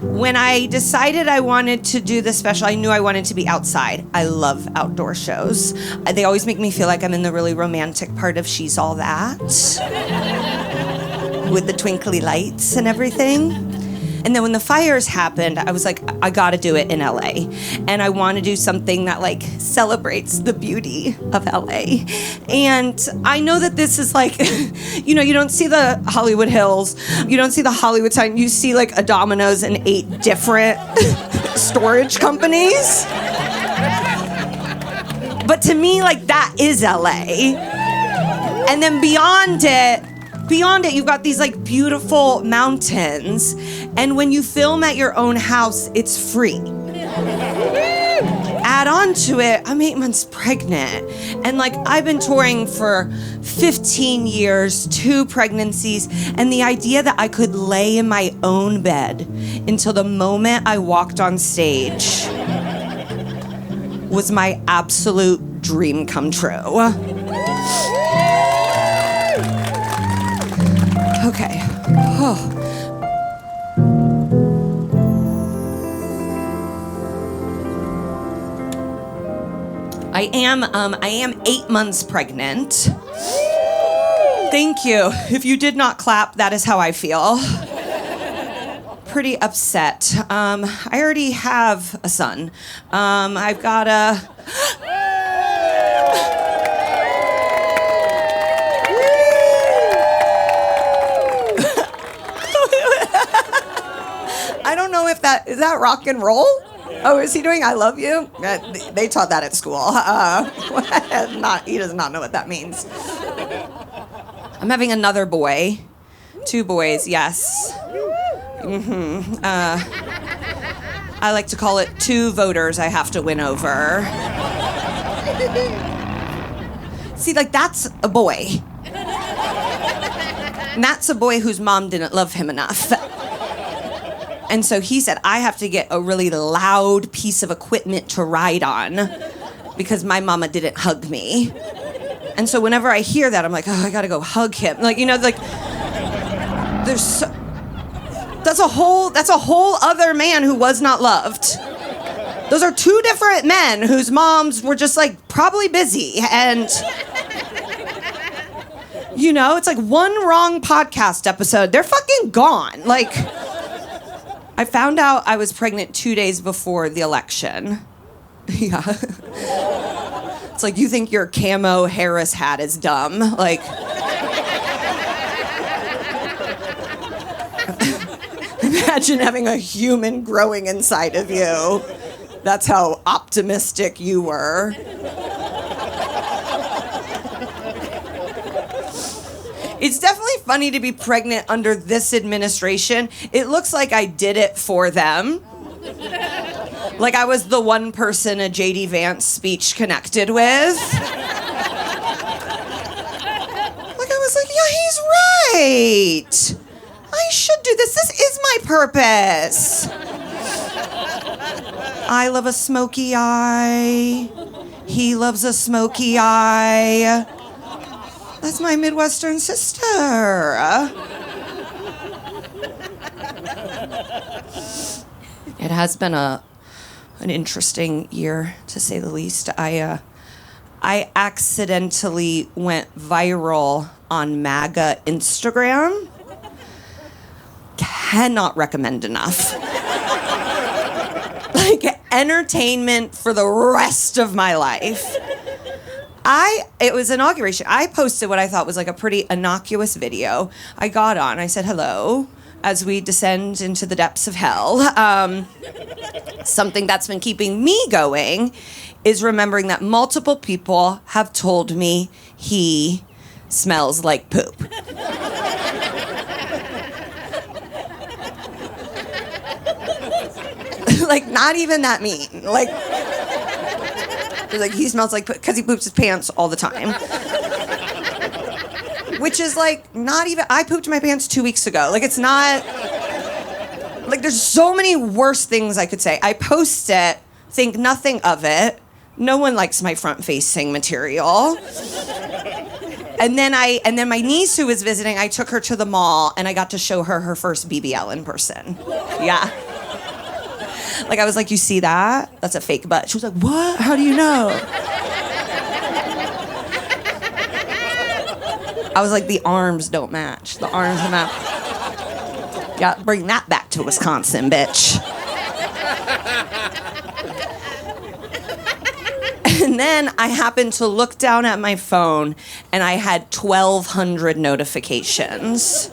When I decided I wanted to do this special, I knew I wanted to be outside. I love outdoor shows. They always make me feel like I'm in the really romantic part of She's All That. With the twinkly lights and everything. And then when the fires happened, I was like, I gotta do it in LA. And I want to do something that like celebrates the beauty of LA. And I know that this is like, you know, you don't see the Hollywood Hills, you don't see the Hollywood sign, you see like a Domino's and 8 different storage companies. But to me, like, that is LA. And then beyond it, you've got these like beautiful mountains, and when you film at your own house, it's free. Add on to it, I'm 8 months pregnant, and like I've been touring for 15 years, 2 pregnancies, and the idea that I could lay in my own bed until the moment I walked on stage was my absolute dream come true. Okay. Oh. I am 8 months pregnant. Thank you. If you did not clap, that is how I feel. Pretty upset. I already have a son. I've got a... I don't know if is that rock and roll? Oh, is he doing I love you? They taught that at school. He does not know what that means. I'm having another boy. 2 boys, yes. Mm-hmm. I like to call it 2 voters I have to win over. See, like, that's a boy. And that's a boy whose mom didn't love him enough. And so he said, I have to get a really loud piece of equipment to ride on because my mama didn't hug me. And so whenever I hear that, I'm like, oh, I gotta go hug him. Like, you know, like, that's a whole other man who was not loved. Those are 2 different men whose moms were just like probably busy. And, you know, it's like one wrong podcast episode, they're fucking gone. Like, I found out I was pregnant 2 days before the election. Yeah. It's like, you think your camo Harris hat is dumb? Like, imagine having a human growing inside of you. That's how optimistic you were. It's definitely funny to be pregnant under this administration. It looks like I did it for them. Like I was the one person a J.D. Vance speech connected with. Like I was like, yeah, he's right. I should do this. This is my purpose. I love a smoky eye. He loves a smoky eye. That's my Midwestern sister. It has been an interesting year, to say the least. I accidentally went viral on MAGA Instagram. Cannot recommend enough. Like, entertainment for the rest of my life. It was inauguration. I posted what I thought was like a pretty innocuous video. I got on, I said hello as we descend into the depths of hell. Something that's been keeping me going is remembering that multiple people have told me he smells like poop. Like, not even that mean. Like, they're like, he smells like poop because he poops his pants all the time. Which is like, not even, I pooped my pants 2 weeks ago. Like, it's not, like, there's so many worse things I could say. I post it, think nothing of it. No one likes my front-facing material. And then my niece who was visiting, I took her to the mall and I got to show her her first BBL in person. Yeah. Like, I was like, you see that? That's a fake butt. She was like, what? How do you know? I was like, the arms don't match. The arms don't match. Yeah, bring that back to Wisconsin, bitch. And then I happened to look down at my phone and I had 1,200 notifications.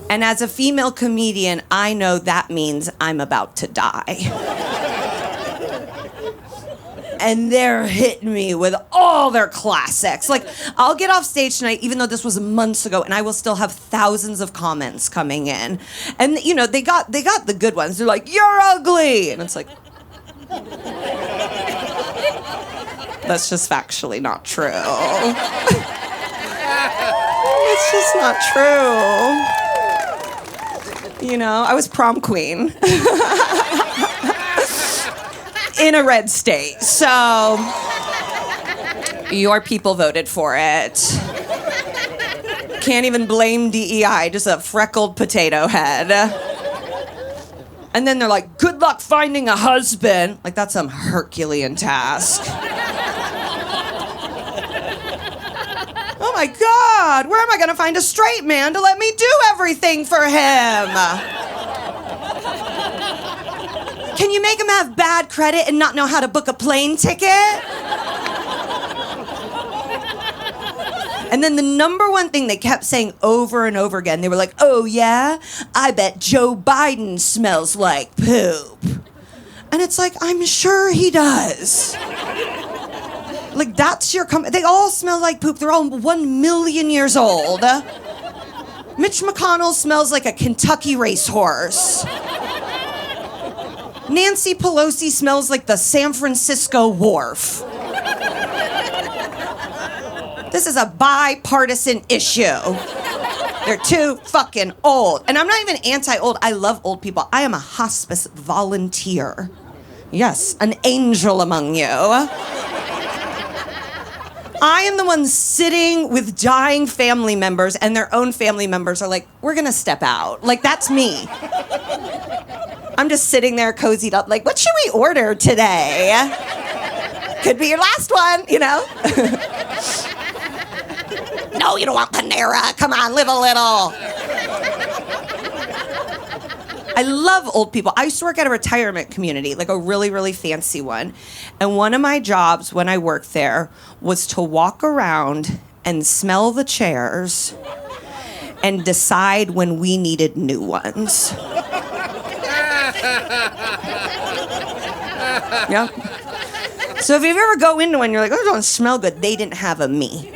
And as a female comedian, I know that means I'm about to die. And they're hitting me with all their classics. Like, I'll get off stage tonight, even though this was months ago, and I will still have thousands of comments coming in. And, you know, they got the good ones. They're like, you're ugly! And it's like... That's just factually not true. It's just not true. You know, I was prom queen. In a red state. So, your people voted for it. Can't even blame DEI, just a freckled potato head. And then they're like, good luck finding a husband. Like, that's some Herculean task. Oh my God, where am I gonna find a straight man to let me do everything for him? Can you make him have bad credit and not know how to book a plane ticket? And then the number one thing they kept saying over and over again, they were like, oh yeah, I bet Joe Biden smells like poop. And it's like, I'm sure he does. Like, that's your they all smell like poop. They're all 1 million years old. Mitch McConnell smells like a Kentucky racehorse. Nancy Pelosi smells like the San Francisco Wharf. This is a bipartisan issue. They're too fucking old. And I'm not even anti-old. I love old people. I am a hospice volunteer. Yes, an angel among you. I am the one sitting with dying family members, and their own family members are like, we're gonna step out. Like, that's me. I'm just sitting there cozied up, like, what should we order today? Could be your last one, you know? No, you don't want Panera. Come on, live a little. I love old people. I used to work at a retirement community, like a really, really fancy one. And one of my jobs when I worked there was to walk around and smell the chairs and decide when we needed new ones. Yep. So if you ever go into one, you're like, oh, it don't smell good. They didn't have a me.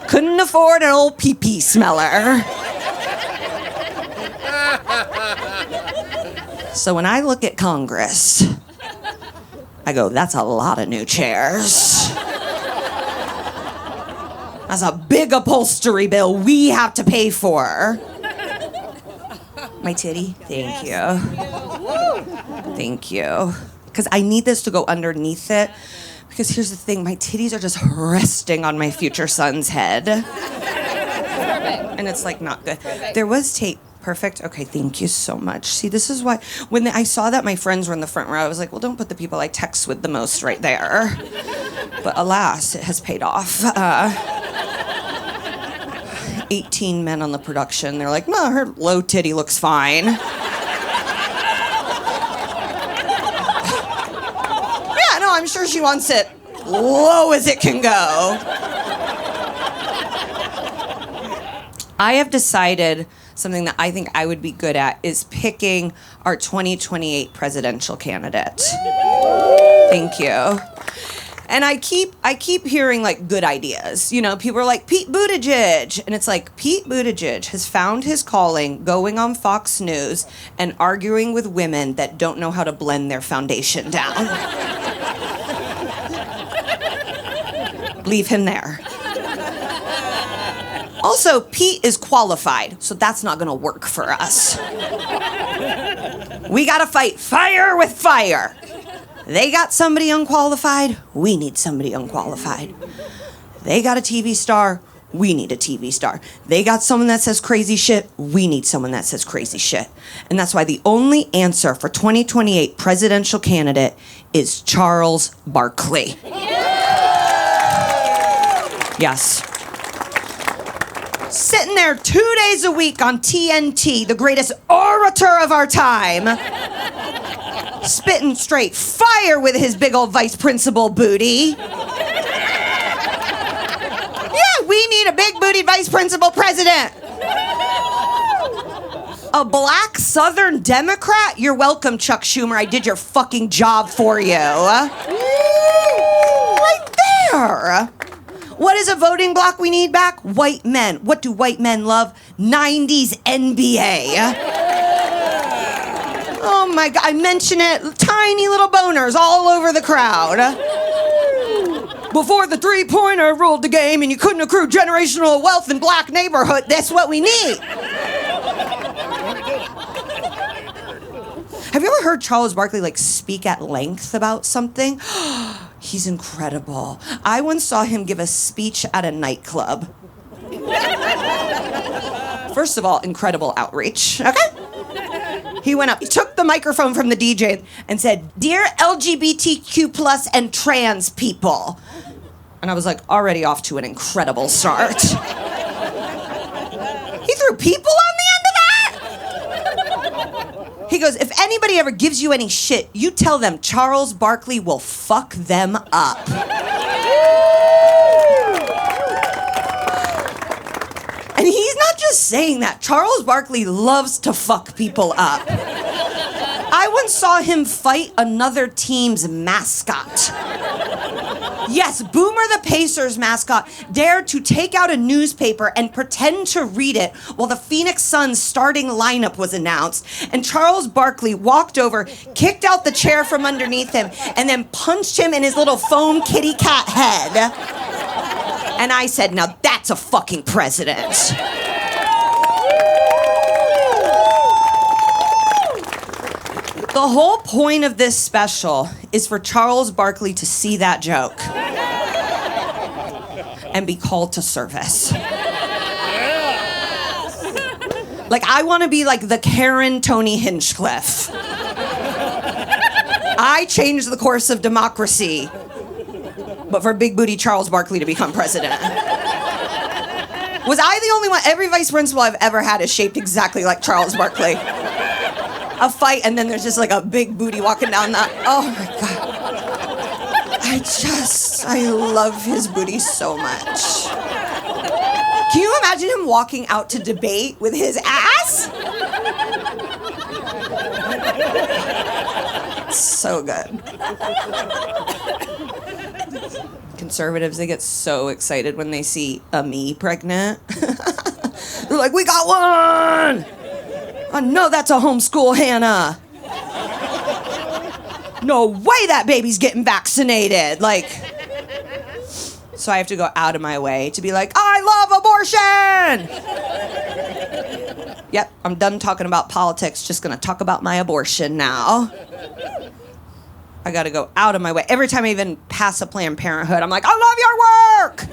Couldn't afford an old pee-pee smeller. So when I look at Congress, I go, that's a lot of new chairs. That's a big upholstery bill we have to pay for. My titty? Thank you. Thank you. Because I need this to go underneath it. Because here's the thing, my titties are just resting on my future son's head. And it's like not good. There was tape. Perfect. Okay, thank you so much. See, this is why when I saw that my friends were in the front row, I was like, well, don't put the people I text with the most right there. But alas, it has paid off. 18 men on the production. They're like, no, her low titty looks fine. Yeah, no, I'm sure she wants it low as it can go. I have decided something that I think I would be good at is picking our 2028 presidential candidate. Thank you. And I keep hearing like good ideas. You know, people are like, Pete Buttigieg. And it's like, Pete Buttigieg has found his calling going on Fox News and arguing with women that don't know how to blend their foundation down. Leave him there. Also, Pete is qualified, so that's not gonna work for us. We gotta fight fire with fire. They got somebody unqualified, we need somebody unqualified. They got a TV star, We need a TV star. They got someone that says crazy shit. We need someone that says crazy shit. And that's why the only answer for 2028 presidential candidate is Charles Barkley. Yes. Sitting there 2 days a week on TNT, the greatest orator of our time, spitting straight fire with his big old vice principal booty. Yeah, we need a big booty vice principal president. A black Southern Democrat? You're welcome, Chuck Schumer. I did your fucking job for you. Right there. What is a voting bloc we need back? White men. What do white men love? 90s NBA. Oh my God, I mention it. Tiny little boners all over the crowd. Before the three-pointer ruled the game and you couldn't accrue generational wealth in black neighborhood, that's what we need. Have you ever heard Charles Barkley speak at length about something? He's incredible. I once saw him give a speech at a nightclub. First of all, incredible outreach, okay? He went up, he took the microphone from the DJ and said, "Dear LGBTQ plus and trans people." And I was already off to an incredible start. He threw people on the end of that? He goes, "If anybody ever gives you any shit, you tell them Charles Barkley will fuck them up." And he's not just saying that. Charles Barkley loves to fuck people up. I once saw him fight another team's mascot. Yes, Boomer the Pacers mascot dared to take out a newspaper and pretend to read it while the Phoenix Suns starting lineup was announced. And Charles Barkley walked over, kicked out the chair from underneath him, and then punched him in his little foam kitty cat head. And I said, now that's a fucking president. The whole point of this special is for Charles Barkley to see that joke and be called to service. I want to be the Karen Tony Hinchcliffe. I changed the course of democracy, but for big booty Charles Barkley to become president. Was I the only one? Every vice principal I've ever had is shaped exactly like Charles Barkley. A fight, and then there's just a big booty walking down that. Oh my God. I love his booty so much. Can you imagine him walking out to debate with his ass? So good. Conservatives, they get so excited when they see a me pregnant. They're like, we got one! Oh, no, that's a homeschool Hannah. No way that baby's getting vaccinated. So I have to go out of my way to be I love abortion! Yep, I'm done talking about politics, just gonna talk about my abortion now. I gotta go out of my way. Every time I even pass a Planned Parenthood, I'm I love your work!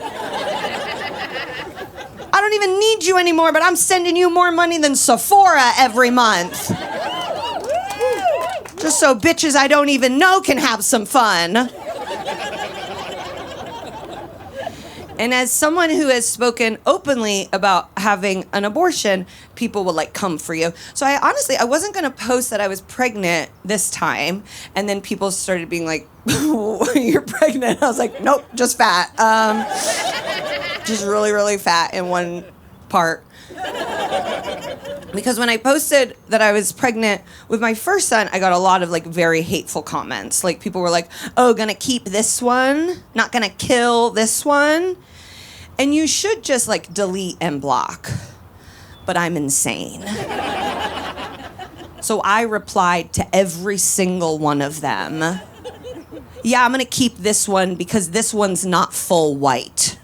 I don't even need you anymore, but I'm sending you more money than Sephora every month. Just so bitches I don't even know can have some fun. And as someone who has spoken openly about having an abortion, people will come for you. So I wasn't gonna post that I was pregnant this time. And then people started being like, you're pregnant. I was like, nope, just fat. Just really, really fat in one part. Because when I posted that I was pregnant with my first son, I got a lot of very hateful comments. People were like, oh, gonna keep this one, not gonna kill this one. And you should just delete and block. But I'm insane. So I replied to every single one of them. Yeah, I'm gonna keep this one because this one's not full white.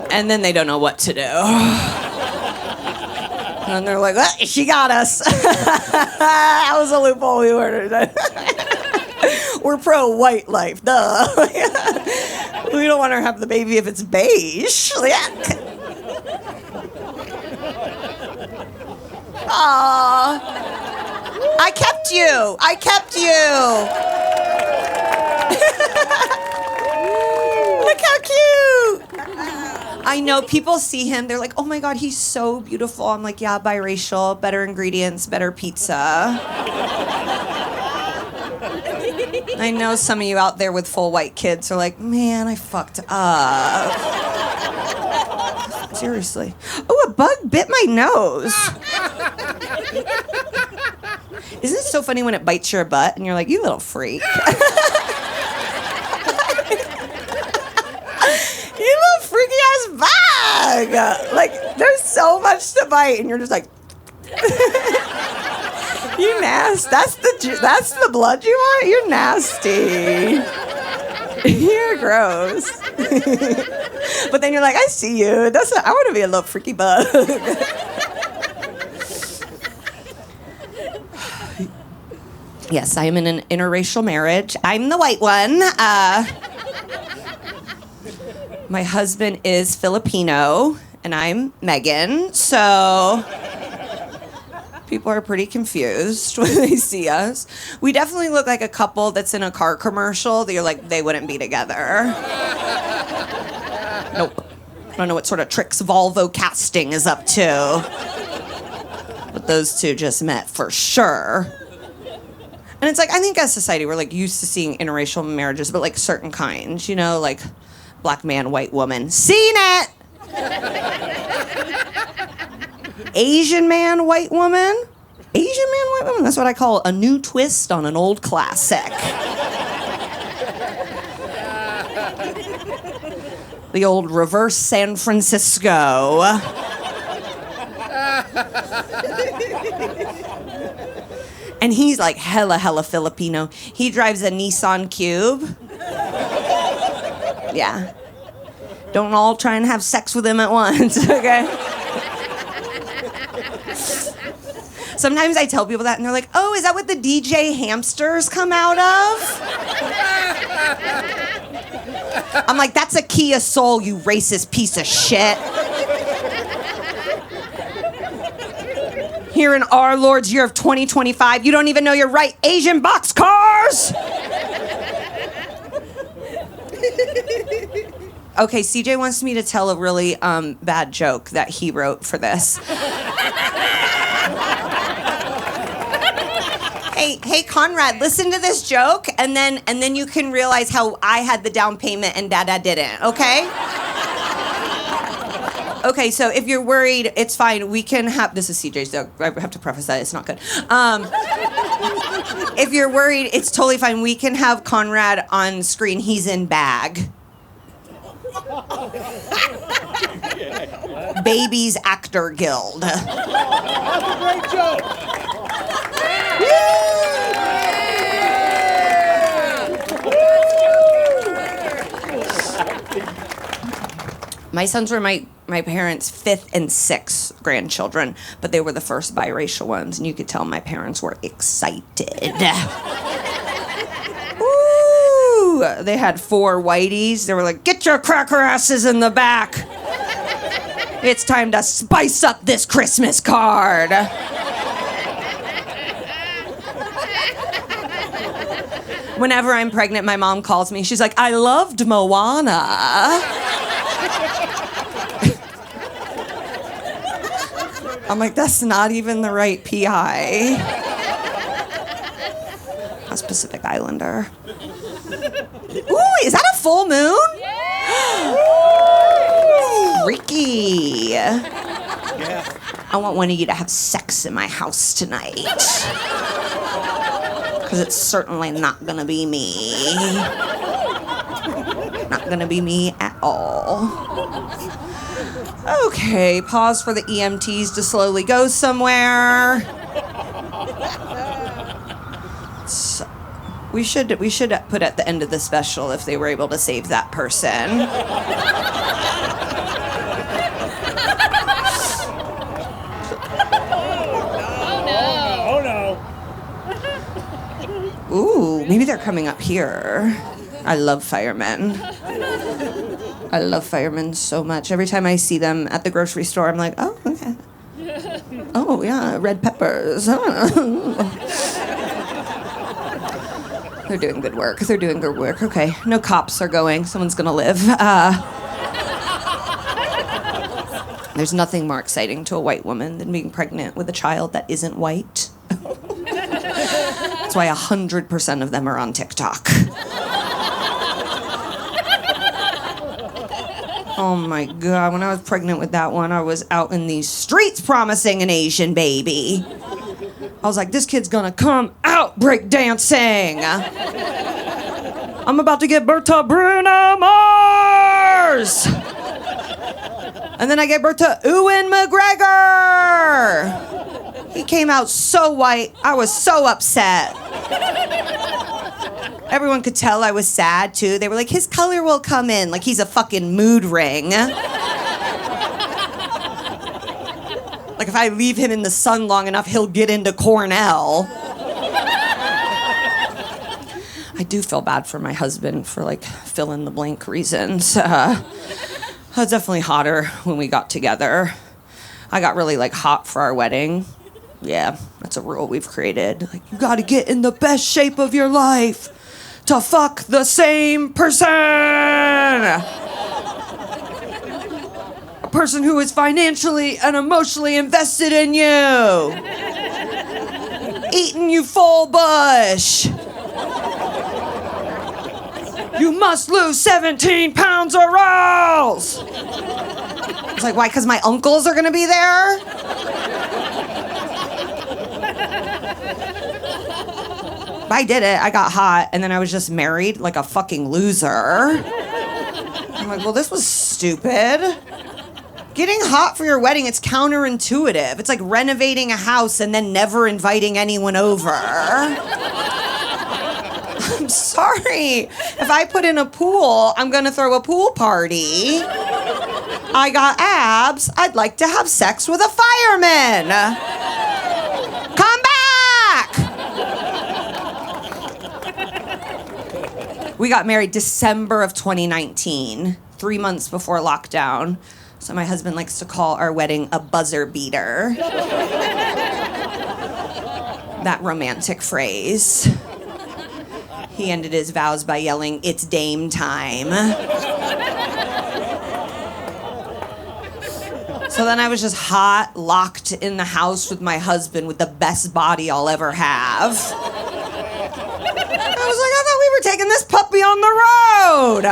And then they don't know what to do. And they're like, she got us. That was a loophole we ordered. We're pro-white life, duh. We don't want her to have the baby if it's beige. Aww. I kept you. Look how cute. I know people see him, they're like, oh my God, he's so beautiful. I'm like, yeah, biracial, better ingredients, better pizza. I know some of you out there with full white kids are like, man, I fucked up. Seriously. Oh, a bug bit my nose. Isn't it so funny when it bites your butt and you're like, you little freak. You little freaky ass bug. Like, there's so much to bite and you're just like, you nasty. That's the blood you want? You're nasty. You're gross. But then you're like, I see you. I want to be a little freaky bug. Yes, I am in an interracial marriage. I'm the white one. My husband is Filipino, and I'm Megan. So people are pretty confused when they see us. We definitely look like a couple that's in a car commercial that you're like, they wouldn't be together. Nope. I don't know what sort of tricks Volvo casting is up to. But those two just met for sure. And it's like, I think as society, we're like used to seeing interracial marriages, but like certain kinds, you know, like black man, white woman. Seen it! Asian man, white woman. Asian man, white woman. That's what I call a new twist on an old classic. The old reverse San Francisco. And he's like hella Filipino. He drives a Nissan Cube. Yeah. Don't all try and have sex with him at once, okay? Sometimes I tell people that and they're like, oh, is that what the DJ hamsters come out of? I'm like, that's a Kia Soul, you racist piece of shit. Here in our Lord's year of 2025, you don't even know your right Asian boxcars? Okay, CJ wants me to tell a really bad joke that he wrote for this. Hey, Conrad, listen to this joke, and then you can realize how I had the down payment and Dada didn't, okay? Okay, so if you're worried, it's fine. We can have... This is CJ's joke. I have to preface that. It's not good. If you're worried, it's totally fine. We can have Conrad on screen. He's in bag. Babies Actor Guild. That's a great joke. My sons were my parents' 5th and 6th grandchildren, but they were the first biracial ones, and you could tell my parents were excited. Ooh, they had 4 whiteys. They were like, get your cracker asses in the back. It's time to spice up this Christmas card. Whenever I'm pregnant, my mom calls me. She's like, I loved Moana. I'm like, that's not even the right PI. That's Pacific Islander. Ooh, is that a full moon? Yeah. Freaky. Yeah. I want one of you to have sex in my house tonight. Because it's certainly not gonna be me. Not gonna be me at all. Okay, pause for the EMTs to slowly go somewhere. So, we should put at the end of the special if they were able to save that person. Oh no. Ooh, maybe they're coming up here. I love firemen. I love firemen so much. Every time I see them at the grocery store, I'm like, oh, okay. Oh, yeah, red peppers. They're doing good work. They're doing good work. Okay, no cops are going. Someone's gonna live. There's nothing more exciting to a white woman than being pregnant with a child that isn't white. That's why 100% of them are on TikTok. Oh my God, when I was pregnant with that one, I was out in these streets promising an Asian baby. I was like, this kid's gonna come out breakdancing. I'm about to give birth to Bruno Mars. And then I gave birth to Ewan McGregor. He came out so white, I was so upset. Everyone could tell I was sad, too. They were like, his color will come in. Like he's a fucking mood ring. Like, if I leave him in the sun long enough, he'll get into Cornell. I do feel bad for my husband for, like, fill-in-the-blank reasons. I was definitely hotter when we got together. I got really, like, hot for our wedding. Yeah, that's a rule we've created. Like, you gotta get in the best shape of your life to fuck the same person. A person who is financially and emotionally invested in you. Eating you full bush. You must lose 17 pounds or else. It's like, why? Because my uncles are gonna be there? I did it. I got hot, and then I was just married like a fucking loser. I'm like, well, this was stupid. Getting hot for your wedding, it's counterintuitive. It's like renovating a house and then never inviting anyone over. I'm sorry. If I put in a pool, I'm gonna throw a pool party. I got abs. I'd like to have sex with a fireman. Come back! We got married December of 2019, 3 months before lockdown. So my husband likes to call our wedding a buzzer beater. That romantic phrase. He ended his vows by yelling, "It's Dame time." So then I was just hot, locked in the house with my husband with the best body I'll ever have. I was like, I thought we were taking this puppy on the road.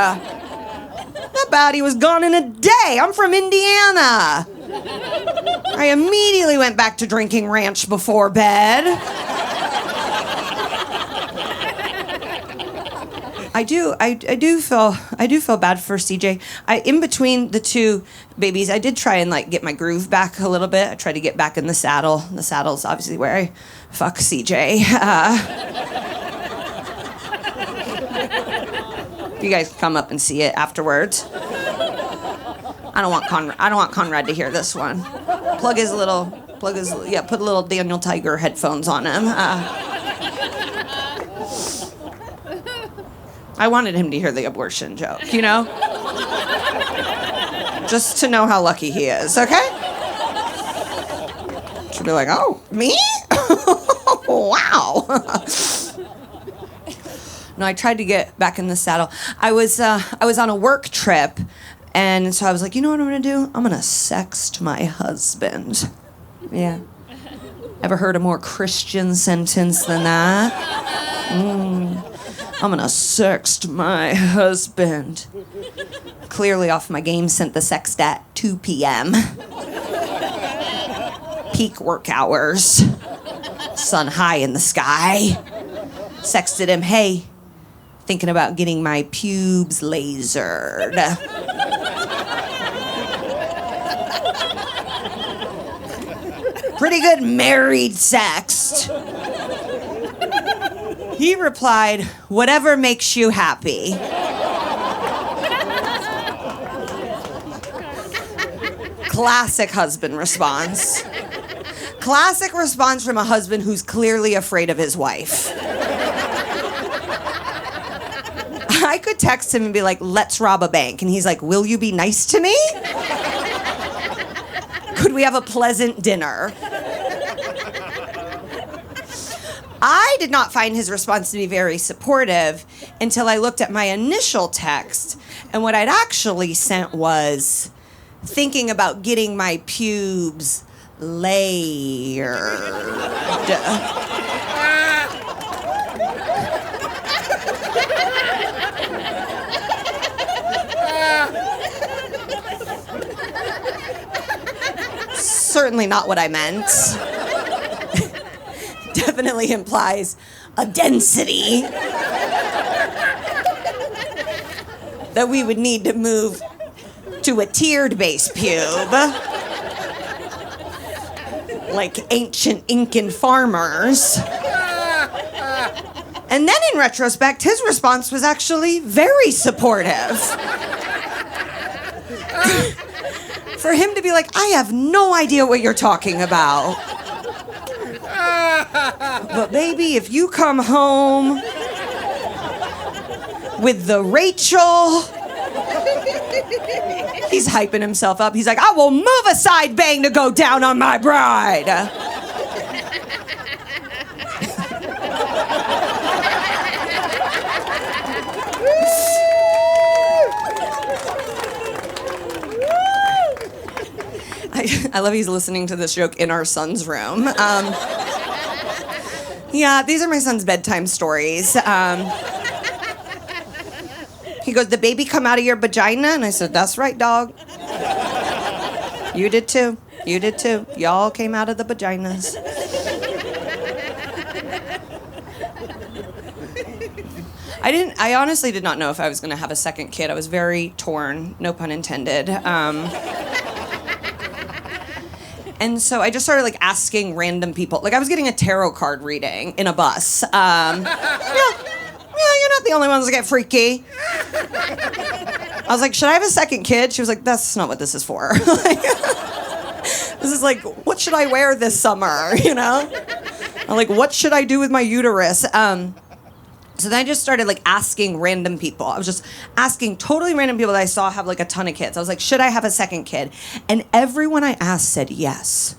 That body was gone in a day. I'm from Indiana. I immediately went back to drinking ranch before bed. I do feel bad for CJ. In between the two babies, I did try and like get my groove back a little bit. I tried to get back in the saddle. The saddle's obviously where I fuck CJ. You guys come up and see it afterwards. I don't want Conrad to hear this one. Put a little Daniel Tiger headphones on him. I wanted him to hear the abortion joke, you know? Just to know how lucky he is, okay? She'll be like, oh, me? Wow. No, I tried to get back in the saddle. I was on a work trip, and so I was like, you know what I'm gonna do? I'm gonna sext my husband. Yeah. Ever heard a more Christian sentence than that? I'm gonna sext my husband. Clearly off my game, sent the sext at 2 p.m. Peak work hours. Sun high in the sky. Sexted him, hey, thinking about getting my pubes lasered. Pretty good married sext. He replied, whatever makes you happy. Classic husband response. Classic response from a husband who's clearly afraid of his wife. I could text him and be like, let's rob a bank. And he's like, will you be nice to me? Could we have a pleasant dinner? I did not find his response to be very supportive until I looked at my initial text. And what I'd actually sent was thinking about getting my pubes layered. Certainly not what I meant. Definitely implies a density that we would need to move to a tiered base pube, like ancient Incan farmers. And then in retrospect, his response was actually very supportive. For him to be like, I have no idea what you're talking about. But baby, if you come home with the Rachel, he's hyping himself up. He's like, I will move a side bang to go down on my bride. I love he's listening to this joke in our son's room. Yeah, these are my son's bedtime stories. He goes, the baby come out of your vagina? And I said, that's right, dog. You did too. You did too. Y'all came out of the vaginas. I honestly did not know if I was going to have a second kid. I was very torn, no pun intended. And so I just started like asking random people. Like I was getting a tarot card reading in a bus. Yeah, you're not the only ones that get freaky. I was like, should I have a second kid? She was like, that's not what this is for. This is like, what should I wear this summer? You know? I'm like, what should I do with my uterus? So then I just started like asking random people. I was just asking totally random people that I saw have like a ton of kids. I was like, should I have a second kid? And everyone I asked said yes.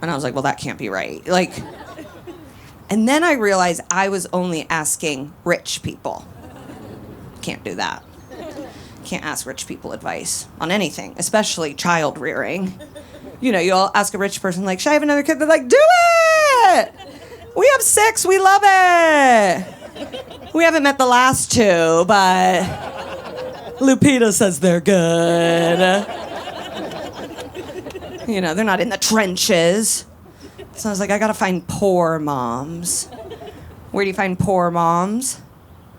And I was like, well, that can't be right. Like, and then I realized I was only asking rich people. Can't do that. Can't ask rich people advice on anything, especially child rearing. You know, you'll ask a rich person like, should I have another kid? They're like, do it! We have 6, we love it. We haven't met the last 2, but Lupita says they're good. You know, they're not in the trenches. So I was like, I gotta find poor moms. Where do you find poor moms?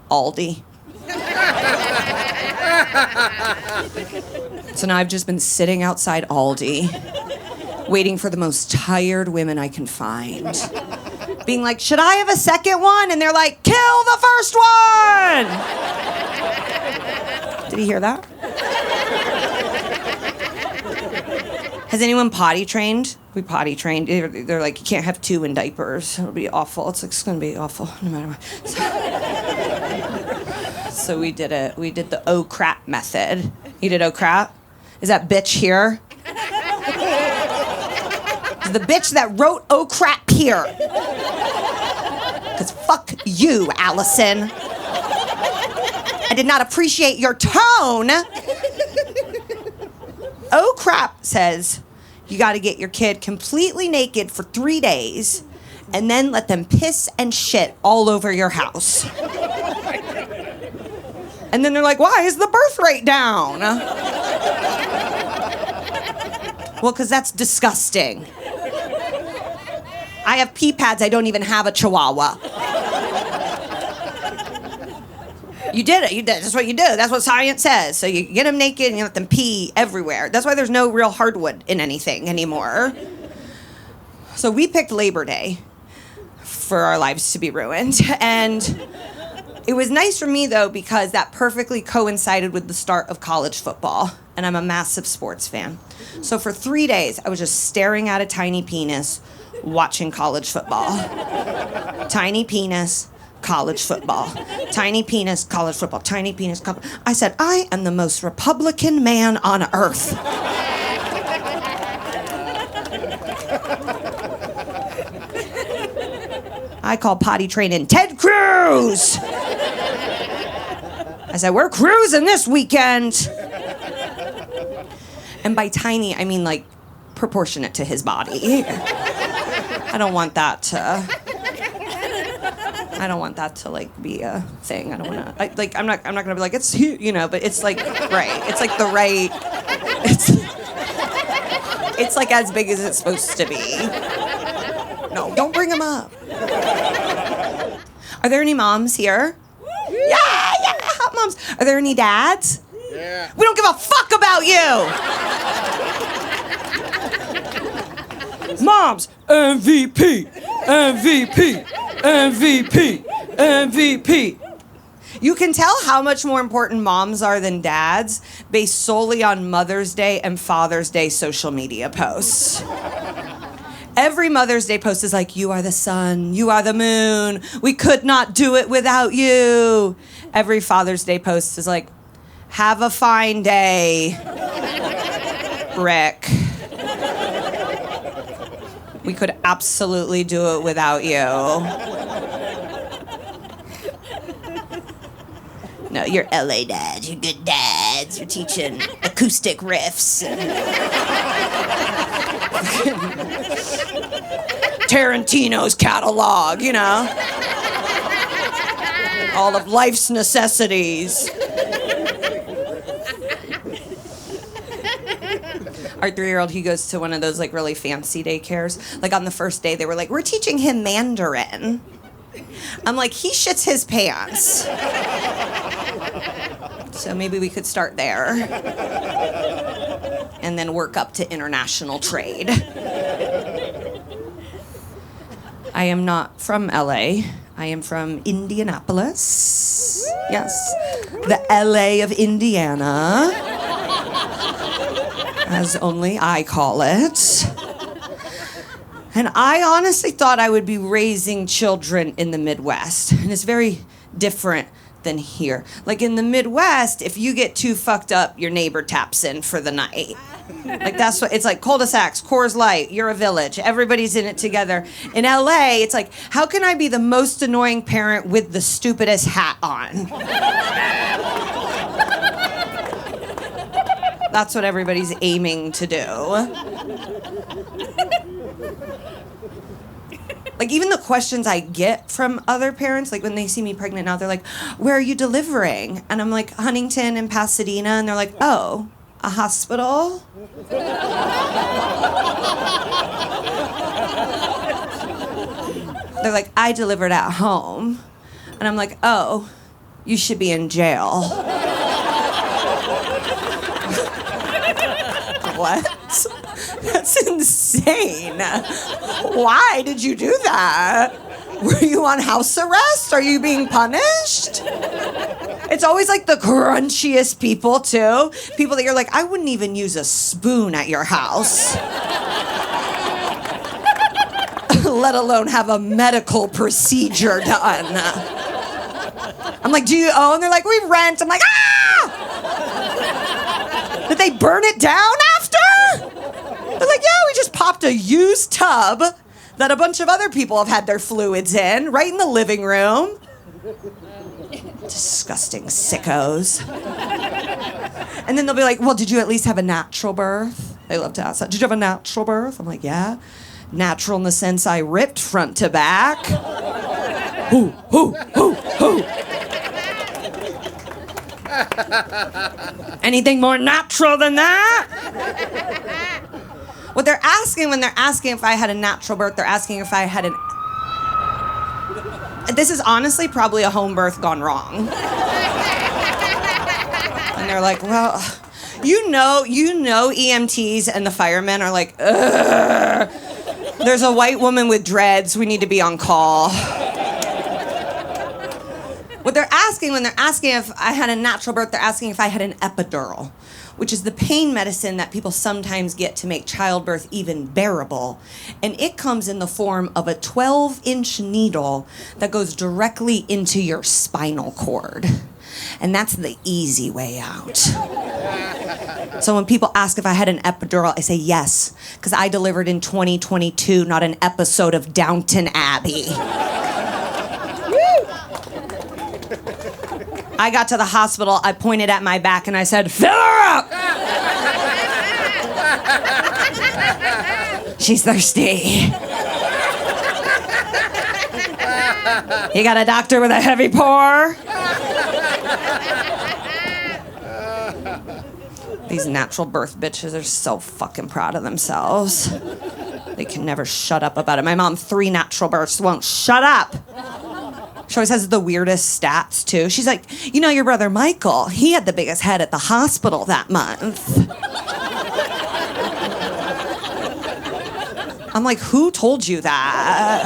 Aldi. So now I've just been sitting outside Aldi, waiting for the most tired women I can find. Being like, should I have a second one? And they're like, kill the first one! Did he hear that? Has anyone potty trained? We potty trained. They're like, you can't have 2 in diapers. It'll be awful. It's going to be awful no matter what. So we did the oh crap method. You did oh crap? Is that bitch here? The bitch that wrote oh crap here. Because fuck you, Allison. I did not appreciate your tone. Oh crap says you got to get your kid completely naked for 3 days and then let them piss and shit all over your house. And then they're like, why is the birth rate down? Well, because that's disgusting. I have pee pads. I don't even have a chihuahua. You did it. You did. That's what you do. That's what science says. So you get them naked and you let them pee everywhere. That's why there's no real hardwood in anything anymore. So we picked Labor Day for our lives to be ruined. And it was nice for me, though, because that perfectly coincided with the start of college football. And I'm a massive sports fan. So for 3 days, I was just staring at a tiny penis, watching college football. Tiny penis, college football. Tiny penis, college football. Tiny penis, college. I said, I am the most Republican man on earth. I call potty training Ted Cruz. I said, we're cruising this weekend. And by tiny, I mean like proportionate to his body. I don't want that to like be a thing. I don't want to. I'm not gonna be like it's huge, you know. But it's like right. It's like the right. It's like as big as it's supposed to be. No, don't bring him up. Are there any moms here? Yeah, hot moms. Are there any dads? Yeah. We don't give a fuck about you. Moms, MVP, MVP, MVP, MVP. You can tell how much more important moms are than dads based solely on Mother's Day and Father's Day social media posts. Every Mother's Day post is like, you are the sun, you are the moon, we could not do it without you. Every Father's Day post is like, have a fine day, Rick. We could absolutely do it without you. No, you're LA dads, you're good dads, you're teaching acoustic riffs. Tarantino's catalog, you know? All of life's necessities. Our 3-year-old, he goes to one of those like really fancy daycares. Like on the first day, they were like, we're teaching him Mandarin. I'm like, he shits his pants. So maybe we could start there. And then work up to international trade. I am not from LA. I am from Indianapolis. Yes. The LA of Indiana. As only I call it. And I honestly thought I would be raising children in the Midwest. And it's very different than here. Like in the Midwest, if you get too fucked up, your neighbor taps in for the night. Like that's what, it's like cul-de-sacs, Coors Light, you're a village, everybody's in it together. In LA, it's like, how can I be the most annoying parent with the stupidest hat on? That's what everybody's aiming to do. Like, even the questions I get from other parents, like when they see me pregnant now, they're like, where are you delivering? And I'm like, Huntington and Pasadena. And they're like, oh, a hospital? They're like, I delivered at home. And I'm like, oh, you should be in jail. What? That's insane. Why did you do that? Were you on house arrest? Are you being punished? It's always like the crunchiest people, too. People that you're like, I wouldn't even use a spoon at your house. Let alone have a medical procedure done. I'm like, do you own? They're like, we rent. I'm like, ah! Did they burn it down after? They're like, yeah, we just popped a used tub that a bunch of other people have had their fluids in, right in the living room. Disgusting sickos. And then they'll be like, well, did you at least have a natural birth? They love to ask that. Did you have a natural birth? I'm like, yeah. Natural in the sense I ripped front to back. Hoo. Anything more natural than that? What they're asking when they're asking if I had a natural birth, they're asking if I had an... This is honestly probably a home birth gone wrong. And they're like, well, you know EMTs and the firemen are like, ugh. There's a white woman with dreads. We need to be on call. What they're asking when they're asking if I had a natural birth, they're asking if I had an epidural, which is the pain medicine that people sometimes get to make childbirth even bearable. And it comes in the form of a 12-inch needle that goes directly into your spinal cord. And that's the easy way out. So when people ask if I had an epidural, I say yes, because I delivered in 2022, not an episode of Downton Abbey. I got to the hospital, I pointed at my back and I said, fill her up! She's thirsty. You got a doctor with a heavy pour? These natural birth bitches are so fucking proud of themselves. They can never shut up about it. My mom, 3 natural births, won't shut up. She always has the weirdest stats, too. She's like, you know, your brother Michael, he had the biggest head at the hospital that month. I'm like, who told you that?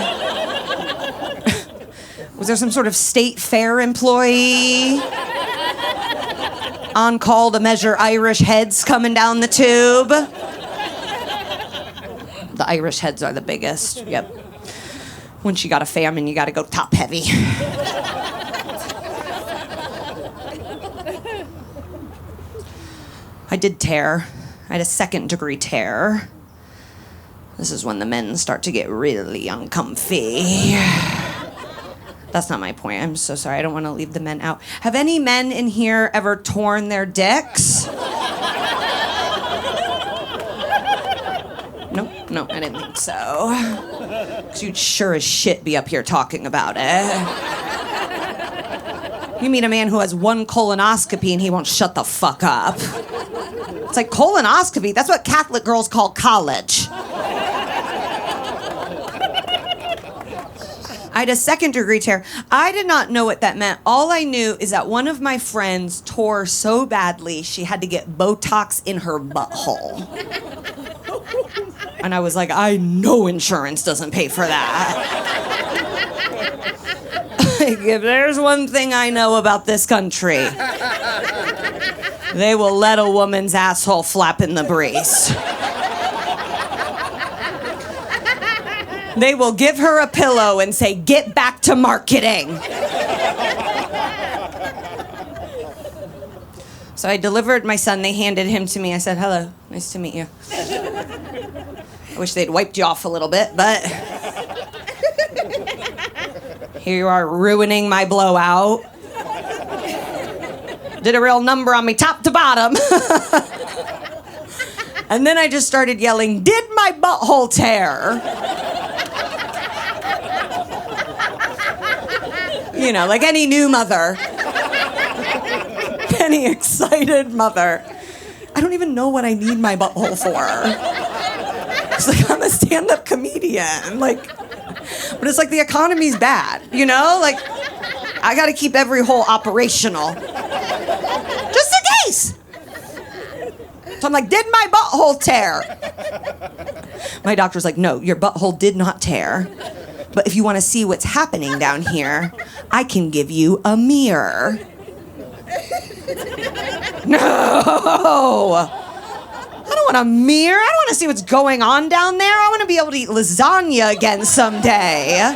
Was there some sort of state fair employee on call to measure Irish heads coming down the tube? The Irish heads are the biggest, yep. Once you got a famine, you got to go top heavy. I did tear. I had a 2nd-degree tear. This is when the men start to get really uncomfy. That's not my point. I'm so sorry. I don't want to leave the men out. Have any men in here ever torn their dicks? No, I didn't think so. Because you'd sure as shit be up here talking about it. You meet a man who has 1 colonoscopy and he won't shut the fuck up. It's like, colonoscopy? That's what Catholic girls call college. I had a 2nd-degree tear. I did not know what that meant. All I knew is that one of my friends tore so badly she had to get Botox in her butthole. And I was like, I know insurance doesn't pay for that. Like, if there's one thing I know about this country, they will let a woman's asshole flap in the breeze. They will give her a pillow and say, get back to marketing. So I delivered my son. They handed him to me. I said, hello, nice to meet you. I wish they'd wiped you off a little bit, but here you are ruining my blowout. Did a real number on me top to bottom. And then I just started yelling, did my butthole tear? You know, like any new mother. Any excited mother. I don't even know what I need my butthole for. It's like, I'm a stand-up comedian. Like, but it's like the economy's bad, you know? Like, I gotta keep every hole operational. Just in case. So I'm like, did my butthole tear? My doctor's like, no, your butthole did not tear. But if you want to see what's happening down here, I can give you a mirror. No! I don't want a mirror. I don't want to see what's going on down there. I want to be able to eat lasagna again someday.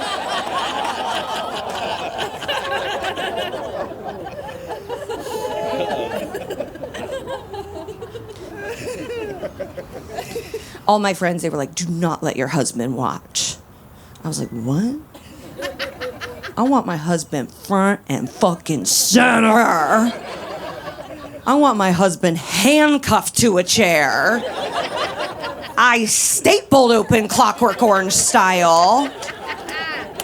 All my friends, they were like, do not let your husband watch. I was like, what? I want my husband front and fucking center. I want my husband handcuffed to a chair. I stapled open Clockwork Orange style.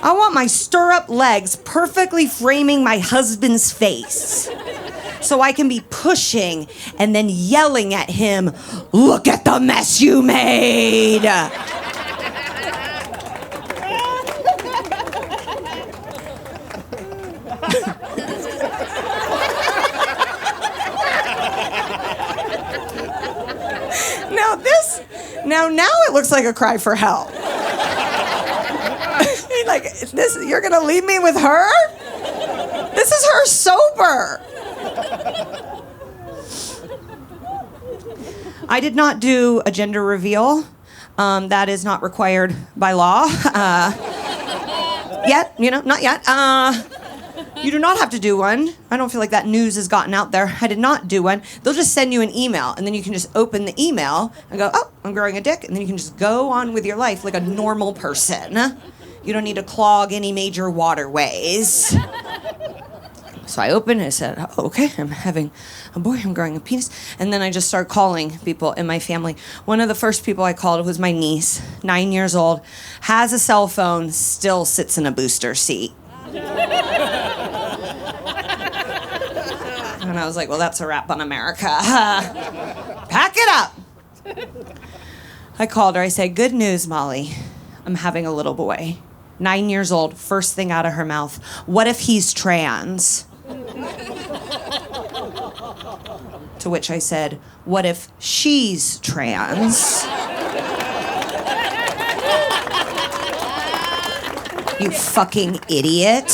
I want my stirrup legs perfectly framing my husband's face. So I can be pushing and then yelling at him, look at the mess you made. Now it looks like a cry for help. Like, this, you're gonna leave me with her? This is her sober. I did not do a gender reveal. That is not required by law. Yet, not yet. You do not have to do one. I don't feel like that news has gotten out there. I did not do one. They'll just send you an email, and then you can just open the email and go, oh, I'm growing a dick, and then you can just go on with your life like a normal person. You don't need to clog any major waterways. So I opened and I said, oh, okay, I'm having a boy, I'm growing a penis. And then I just started calling people in my family. One of the first people I called was my niece, 9 years old, has a cell phone, still sits in a booster seat. And I was like, well, that's a wrap on America. Pack it up. I called her. I said, good news, Molly. I'm having a little boy. 9 years old, first thing out of her mouth. What if he's trans? To which I said, what if she's trans? You fucking idiot.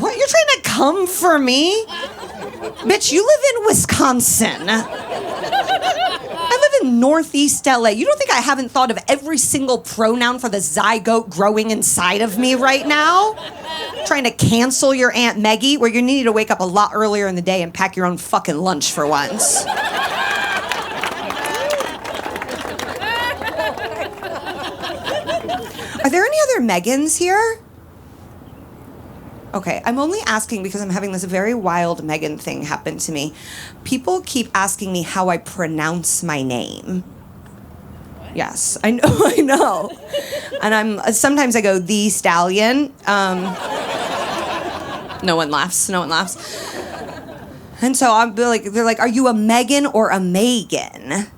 What? You're trying to come for me? Bitch, you live in Wisconsin. I live in Northeast LA. You don't think I haven't thought of every single pronoun for the zygote growing inside of me right now? Trying to cancel your Aunt Maggie, where you need to wake up a lot earlier in the day and pack your own fucking lunch for once. Are there any other Megans here? Okay, I'm only asking because I'm having this very wild Megan thing happen to me. People keep asking me how I pronounce my name. What? Yes, I know. And sometimes I go, the stallion. No one laughs. And so they're like, are you a Megan or a Megan?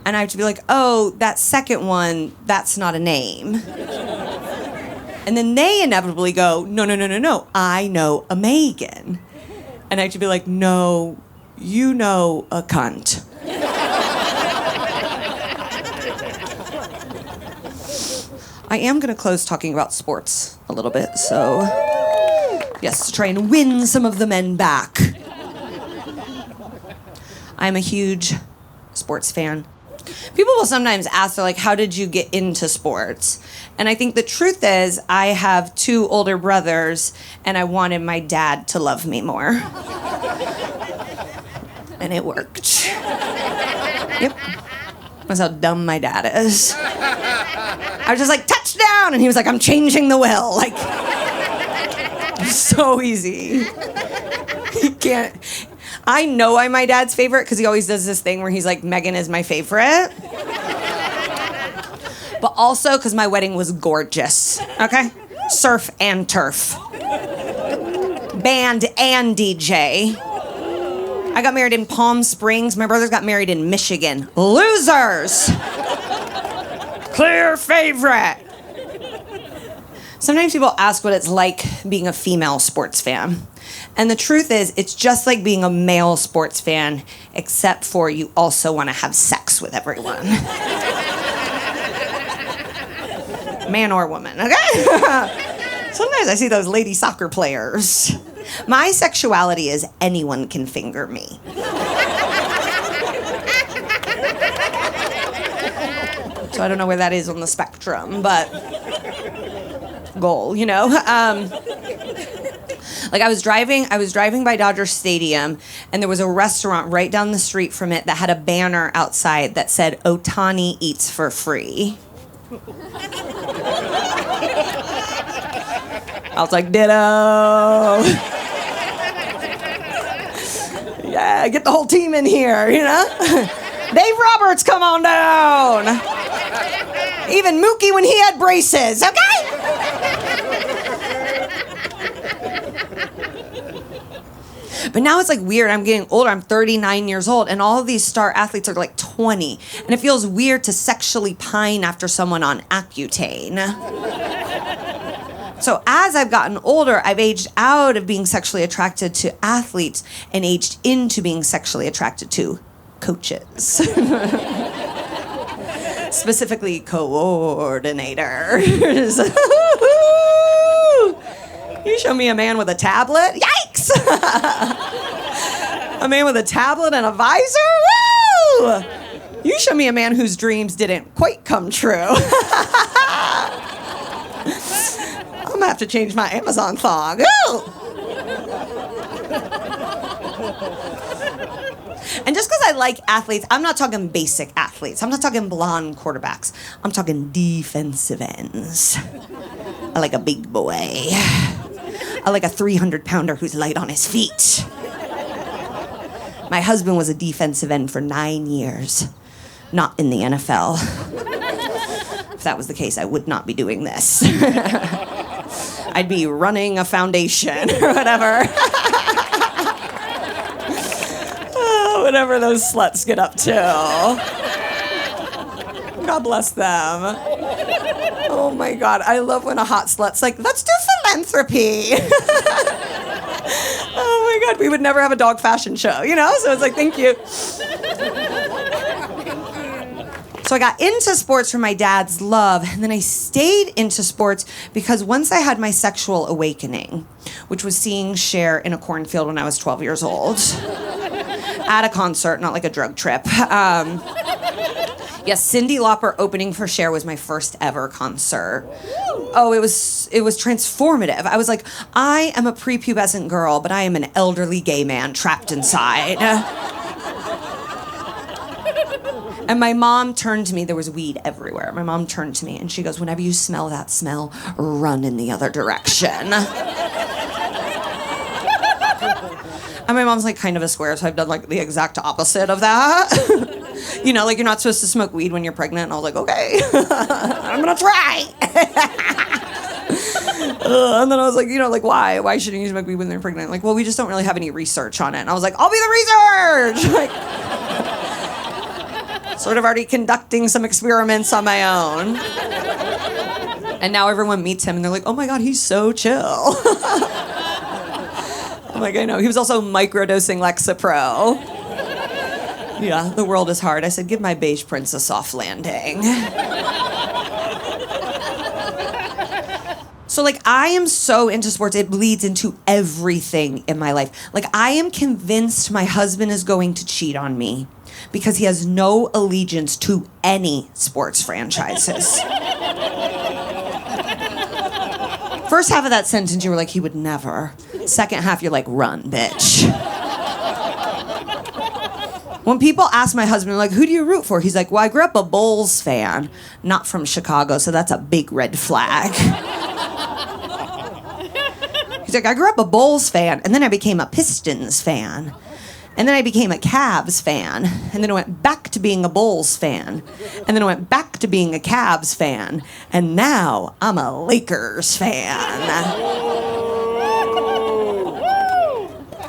And I have to be like, oh, that second one, that's not a name. And then they inevitably go, no, I know a Megan. And I have to be like, no, you know a cunt. I am going to close talking about sports a little bit, so yes, to try and win some of the men back. I'm a huge sports fan. People will sometimes ask, they're like, how did you get into sports? And I think the truth is, I have 2 older brothers, and I wanted my dad to love me more. And it worked. Yep. That's how dumb my dad is. I was just like, touchdown! And he was like, I'm changing the will. Like, so easy. He can't. I know I'm my dad's favorite because he always does this thing where he's like, Megan is my favorite. But also because my wedding was gorgeous, okay? Surf and turf. Band and DJ. I got married in Palm Springs. My brothers got married in Michigan. Losers! Clear favorite. Sometimes people ask what it's like being a female sports fan. And the truth is, it's just like being a male sports fan, except for you also want to have sex with everyone. Man or woman, okay? Sometimes I see those lady soccer players. My sexuality is anyone can finger me. So I don't know where that is on the spectrum, but goal, Like I was driving by Dodger Stadium, and there was a restaurant right down the street from it that had a banner outside that said, Otani eats for free. I was like, ditto. Yeah, get the whole team in here, Dave Roberts, come on down. Even Mookie when he had braces, okay? But now it's like weird. I'm getting older. I'm 39 years old, and all of these star athletes are like 20. And it feels weird to sexually pine after someone on Accutane. So as I've gotten older, I've aged out of being sexually attracted to athletes and aged into being sexually attracted to coaches. Specifically coordinators. You show me a man with a tablet? Yikes! A man with a tablet and a visor? Woo! You show me a man whose dreams didn't quite come true. I'm gonna have to change my Amazon thong. Ooh! And just because I like athletes, I'm not talking basic athletes. I'm not talking blonde quarterbacks. I'm talking defensive ends. I like a big boy. I like a 300-pounder who's light on his feet. My husband was a defensive end for 9 years, not in the NFL. If that was the case, I would not be doing this. I'd be running a foundation or whatever. Whatever those sluts get up to. God bless them. Oh my God, I love when a hot slut's like, let's do philanthropy. Oh my God, we would never have a dog fashion show, you know? So it's like, thank you. So I got into sports from my dad's love, and then I stayed into sports because once I had my sexual awakening, which was seeing Cher in a cornfield when I was 12 years old, at a concert, not like a drug trip. Yes, Cyndi Lauper opening for Cher was my first ever concert. Oh, it was transformative. I was like, I am a prepubescent girl, but I am an elderly gay man trapped inside. And my mom turned to me. There was weed everywhere. My mom turned to me and she goes, whenever you smell that smell, run in the other direction. And my mom's like kind of a square, so I've done like the exact opposite of that. You know, like you're not supposed to smoke weed when you're pregnant. And I was like, okay, I'm gonna try. And then I was like, you know, like why? Why shouldn't you smoke weed when they're pregnant? Like, well, we just don't really have any research on it. And I was like, I'll be the research. Like, sort of already conducting some experiments on my own. And now everyone meets him and they're like, oh my God, he's so chill. I'm like, I know. He was also microdosing Lexapro. Yeah, the world is hard. I said, give my beige prince a soft landing. So, like, I am so into sports, it bleeds into everything in my life. Like, I am convinced my husband is going to cheat on me because he has no allegiance to any sports franchises. First half of that sentence, you were like, he would never. Second half, you're like, run, bitch. When people ask my husband, like, who do you root for? He's like, well, I grew up a Bulls fan, not from Chicago, so that's a big red flag. He's like, I grew up a Bulls fan, and then I became a Pistons fan. And then I became a Cavs fan. And then I went back to being a Bulls fan. And then I went back to being a Cavs fan. And now I'm a Lakers fan.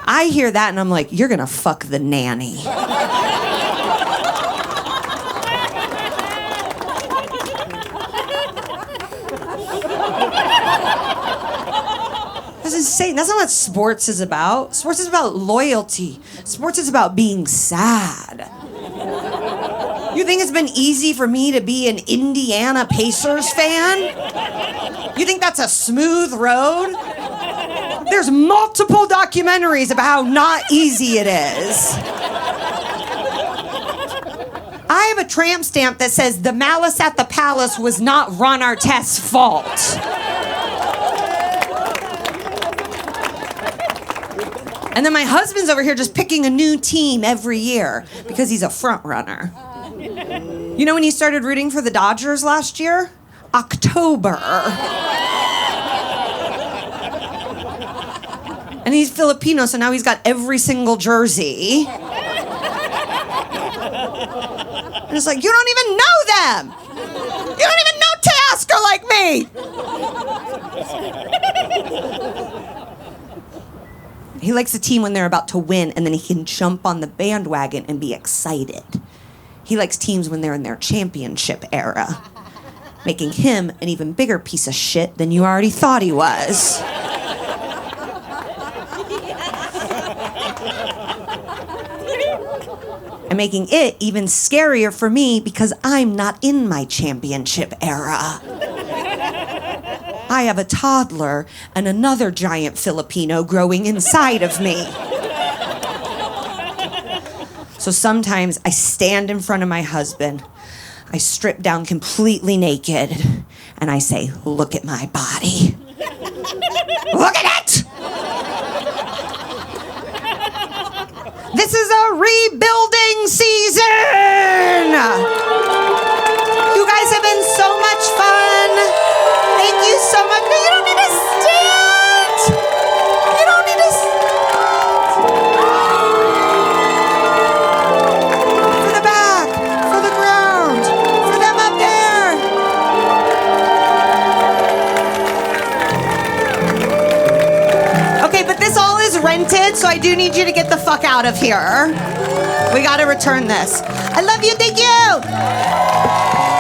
I hear that and I'm like, you're gonna fuck the nanny. That's insane. That's not what sports is about. Sports is about loyalty. Sports is about being sad. You think it's been easy for me to be an Indiana Pacers fan? You think that's a smooth road? There's multiple documentaries about how not easy it is. I have a tramp stamp that says the malice at the palace was not Ron Artest's fault. And then my husband's over here just picking a new team every year because he's a front runner. You know when he started rooting for the Dodgers last year? October. And he's Filipino, so now he's got every single jersey. And it's like, you don't even know them! You don't even know Teoscar like me! He likes a team when they're about to win, and then he can jump on the bandwagon and be excited. He likes teams when they're in their championship era, making him an even bigger piece of shit than you already thought he was. And making it even scarier for me because I'm not in my championship era. I have a toddler and another giant Filipino growing inside of me. So sometimes I stand in front of my husband, I strip down completely naked, and I say, look at my body. Look at it! This is a rebuilding season! You guys have been so much fun. Thank you so much. No, you don't need to stand. You don't need to For the back, for the ground, for them up there. Okay, but this all is rented, so I do need you to get the fuck out of here. We gotta return this. I love you, thank you.